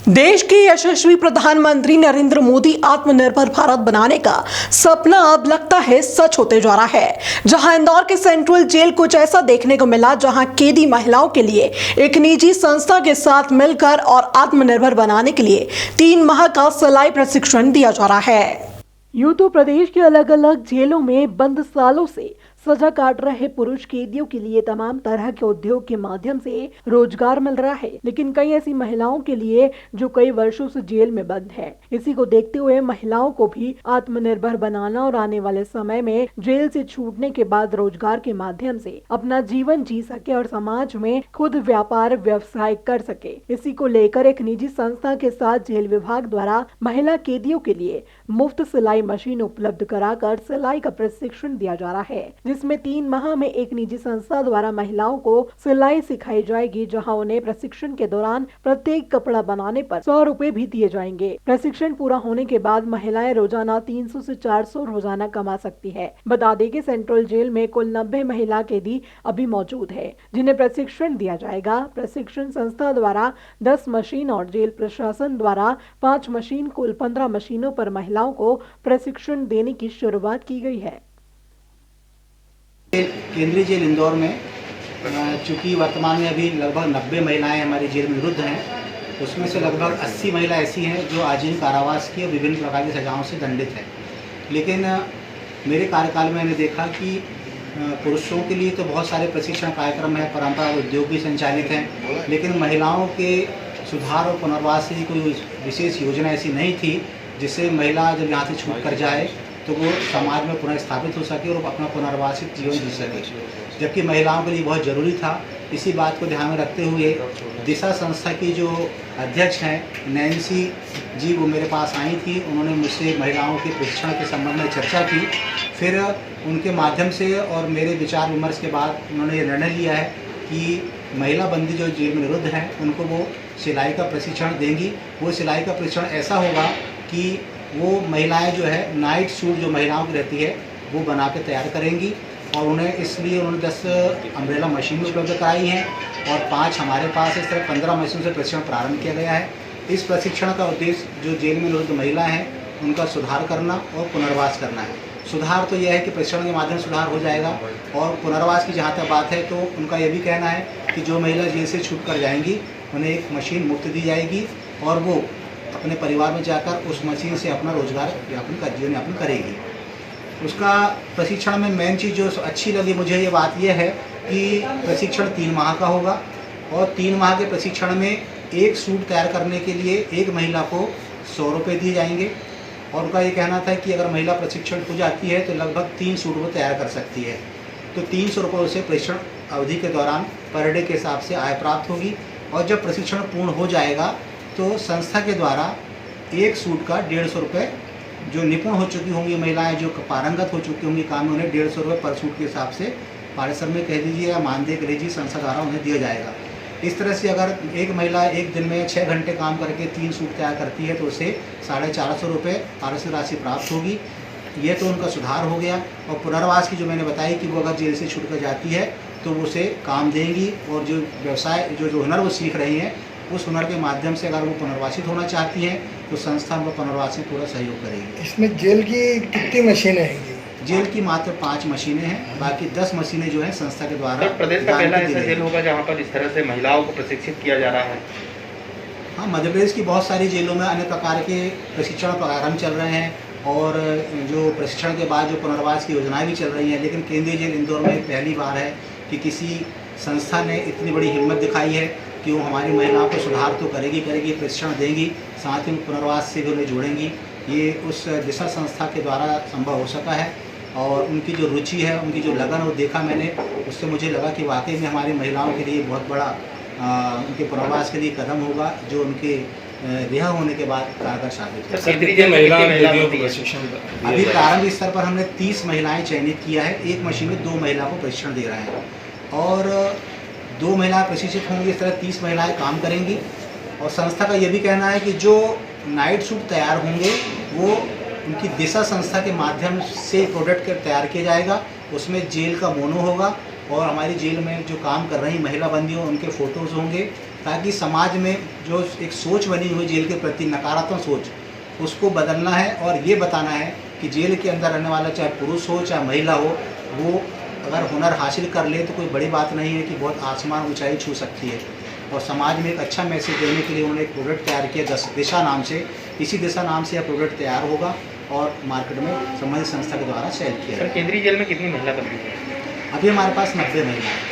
देश के यशस्वी प्रधानमंत्री नरेंद्र मोदी आत्मनिर्भर भारत बनाने का सपना अब लगता है सच होते जा रहा है। जहां इंदौर के सेंट्रल जेल कुछ ऐसा देखने को मिला, जहां कैदी महिलाओं के लिए एक निजी संस्था के साथ मिलकर और आत्मनिर्भर बनाने के लिए 3 माह का सिलाई प्रशिक्षण दिया जा रहा है। यूं तो प्रदेश के अलग अलग जेलों में बंद सालों से सजा काट रहे पुरुष कैदियों के लिए तमाम तरह के उद्योग के माध्यम से रोजगार मिल रहा है, लेकिन कई ऐसी महिलाओं के लिए जो कई वर्षों से जेल में बंद है। इसी को देखते हुए महिलाओं को भी आत्मनिर्भर बनाना और आने वाले समय में जेल से छूटने के बाद रोजगार के माध्यम से अपना जीवन जी सके और समाज में खुद व्यापार व्यवसाय कर सके। इसी को लेकर एक निजी संस्था के साथ जेल विभाग द्वारा महिला कैदियों के लिए मुफ्त सिलाई मशीन उपलब्ध कराकर सिलाई का प्रशिक्षण दिया जा रहा है, जिसमें 3 माह में एक निजी संस्था द्वारा महिलाओं को सिलाई सिखाई जाएगी, जहां उन्हें प्रशिक्षण के दौरान प्रत्येक कपड़ा बनाने पर 100 रुपए भी दिए जाएंगे। प्रशिक्षण पूरा होने के बाद महिलाएं रोजाना 300 से 400 रोजाना कमा सकती है। बता दें कि सेंट्रल जेल में कुल 90 महिला कैदी अभी मौजूद है, जिन्हें प्रशिक्षण दिया जाएगा। प्रशिक्षण संस्था द्वारा 10 मशीन और जेल प्रशासन द्वारा 5 मशीन, कुल 15 मशीनों पर महिलाओं को प्रशिक्षण देने की शुरुआत की गई है। केंद्रीय जेल इंदौर में चूँकि वर्तमान में अभी लगभग 90 महिलाएं हमारी जेल में विरुद्ध हैं, उसमें से लगभग 80 महिला ऐसी हैं जो आजीवन कारावास की और विभिन्न प्रकार की सजाओं से दंडित हैं। लेकिन मेरे कार्यकाल में मैंने देखा कि पुरुषों के लिए तो बहुत सारे प्रशिक्षण कार्यक्रम हैं, परंपरागत उद्योग भी संचालित हैं, लेकिन महिलाओं के सुधार और पुनर्वास की कोई विशेष योजना ऐसी नहीं थी जिससे महिला जब यहाँ से छूट कर जाए तो वो समाज में पुनः स्थापित हो सके और अपना पुनर्वासित जीवन जी सके, जबकि महिलाओं के लिए बहुत ज़रूरी था। इसी बात को ध्यान में रखते हुए दिशा संस्था की जो अध्यक्ष हैं नैन्सी जी, वो मेरे पास आई थी। उन्होंने मुझसे महिलाओं के प्रशिक्षण के संबंध में चर्चा की। फिर उनके माध्यम से और मेरे विचार विमर्श के बाद उन्होंने ये निर्णय लिया है कि महिला बंदी जो जेल में विरुद्ध हैं उनको वो सिलाई का प्रशिक्षण देंगी। वो सिलाई का प्रशिक्षण ऐसा होगा कि वो महिलाएं जो है नाइट सूट जो महिलाओं की रहती है वो बना के तैयार करेंगी, और उन्हें इसलिए उन्होंने 10 अम्ब्रेला मशीन उपलब्ध कराई हैं और 5 हमारे पास इस तरह 15 मशीनों से प्रशिक्षण प्रारंभ किया गया है। इस प्रशिक्षण का उद्देश्य जो जेल में निरुद्ध महिला हैं उनका सुधार करना और पुनर्वास करना है। सुधार तो यह है कि प्रशिक्षण के माध्यम से सुधार हो जाएगा, और पुनर्वास की जहाँ तक बात है तो उनका यह भी कहना है कि जो महिला जेल से छूट कर जाएंगी उन्हें एक मशीन मुफ्त दी जाएगी और वो अपने परिवार में जाकर उस मशीन से अपना रोजगार जीवन यापन करेगी। उसका प्रशिक्षण में मेन चीज़ जो अच्छी लगी मुझे ये बात यह है कि प्रशिक्षण 3 माह का होगा, और 3 माह के प्रशिक्षण में एक सूट तैयार करने के लिए एक महिला को 100 रुपये दिए जाएंगे, और उनका ये कहना था कि अगर महिला प्रशिक्षण हो जाती है तो लगभग 3 सूट वो तैयार कर सकती है। तो 300 रुपये उसे प्रशिक्षण अवधि के दौरान पर डे के हिसाब से आय प्राप्त होगी, और जब प्रशिक्षण पूर्ण हो जाएगा तो संस्था के द्वारा एक सूट का 150 रुपये, जो निपुण हो चुकी होंगी महिलाएं, जो पारंगत हो चुकी होंगी काम में, उन्हें 150 रुपये पर सूट के हिसाब से पारिश्रमिक में कह दीजिए या मानदेय कह लीजिए, संस्था द्वारा उन्हें दिया जाएगा। इस तरह से अगर एक महिला एक दिन में 6 घंटे काम करके 3 सूट तैयार करती है तो उसे 450 रुपये पारिश्रमिक राशि प्राप्त होगी। ये तो उनका सुधार हो गया। और पुनर्वास की जो मैंने बताई कि वो अगर जेल से छूट कर जाती है तो वो उसे काम देंगी, और जो व्यवसाय जो हुनर वो सीख रही हैं उस हुनर के माध्यम से अगर वो पुनर्वासित होना चाहती हैं तो संस्था उनको पुनर्वास में पूरा सहयोग करेगी। इसमें जेल की कितनी मशीनें हैं? जेल की मात्र 5 मशीनें हैं, बाकी 10 मशीनें जो हैं संस्था के द्वारा। प्रदेश का पहला ऐसा जेल होगा जहाँ पर इस तरह से महिलाओं को प्रशिक्षित किया जा रहा है? हाँ, मध्य प्रदेश की बहुत सारी जेलों में अन्य प्रकार के प्रशिक्षण प्रारंभ चल रहे हैं, और जो प्रशिक्षण के बाद जो पुनर्वास की योजनाएँ भी चल रही हैं। लेकिन केंद्रीय जेल इंदौर में पहली बार है कि किसी संस्था ने इतनी बड़ी हिम्मत दिखाई है कि वो हमारी महिलाओं को सुधार तो करेगी, प्रशिक्षण देंगी, साथ ही पुनर्वास से भी उन्हें जोड़ेंगी। ये उस दिशा संस्था के द्वारा संभव हो सका है, और उनकी जो रुचि है, उनकी जो लगन वो देखा मैंने, उससे मुझे लगा कि वाकई में हमारी महिलाओं के लिए बहुत बड़ा उनके पुनर्वास के लिए कदम होगा, जो उनके रिहा होने के बाद कारगर साबित होगा। अभी प्रारंभिक स्तर पर हमने 30 महिलाएं चयनित किया है। एक मशीन में 2 महिला को प्रशिक्षण दे रहे हैं, और 2 महिलाएं प्रशिक्षित होंगी। इस तरह 30 महिलाएं काम करेंगी, और संस्था का ये भी कहना है कि जो नाइट सूट तैयार होंगे वो उनकी दिशा संस्था के माध्यम से प्रोडक्ट तैयार किया जाएगा। उसमें जेल का मोनो होगा, और हमारी जेल में जो काम कर रही महिला बंदियों उनके फ़ोटोज़ होंगे, ताकि समाज में जो एक सोच बनी हुई जेल के प्रति नकारात्मक सोच, उसको बदलना है और ये बताना है कि जेल के अंदर रहने वाला चाहे पुरुष हो चाहे महिला हो, वो अगर हुनर हासिल कर ले तो कोई बड़ी बात नहीं है कि बहुत आसमान ऊंचाई छू सकती है। और समाज में एक अच्छा मैसेज देने के लिए उन्होंने एक प्रोडक्ट तैयार किया दिशा नाम से। इसी दिशा नाम से यह प्रोडक्ट तैयार होगा और मार्केट में संबंधित संस्था के द्वारा सेल किया सर, जाएगा। केंद्रीय जेल में कितनी महिला बंदी है? अभी हमारे पास 90 महिला है।